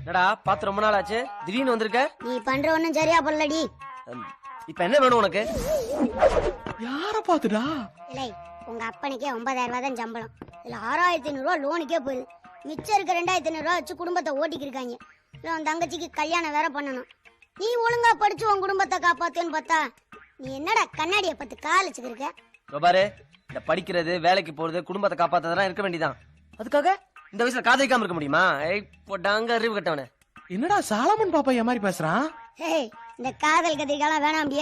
என்னடா பாத்து ரொம்ப நாள் ஆச்சு, திடீர்னு வந்திருக்க? நீ பண்ற ஒண்ணும் சரியா பண்ணலடி. இப்ப என்ன வேணும் உனக்கு? யார பாத்துடா? இல்லை, உங்க அப்பனுக்கே 9,000 ரூபாய் தான் சம்பளம். இதுல 6,500 ரூபாய் லோனுக்கே போகுது. மிச்சம் இருக்க 2,500 ரூபாய் வச்சு குடும்பத்தை ஓட்டிக்கிருக்காங்க. இல்லை உன் தங்கச்சிக்கு கல்யாணம் வேற பண்ணணும். நீ ஒழுங்கா படிச்சு உன் குடும்பத்தை காப்பாத்துன்னு பார்த்தா நீ என்னடா கண்ணாடியை பத்து காலிச்சுக்கிருக்க? பாரு, இந்த படிக்கிறது, வேலைக்கு போறது, குடும்பத்தை காப்பாத்ததெல்லாம் இருக்க வேண்டியதான். அதுக்காக இந்த வயசுல காதலிக்காம இருக்க முடியுமா? போட்டாங்க அறிவு கட்டவன. என்னடா சாலமன் பாப்பா மாதிரி பேசுறான்? இந்த காதல் கத்திரிக்காலாம் வேணாம்.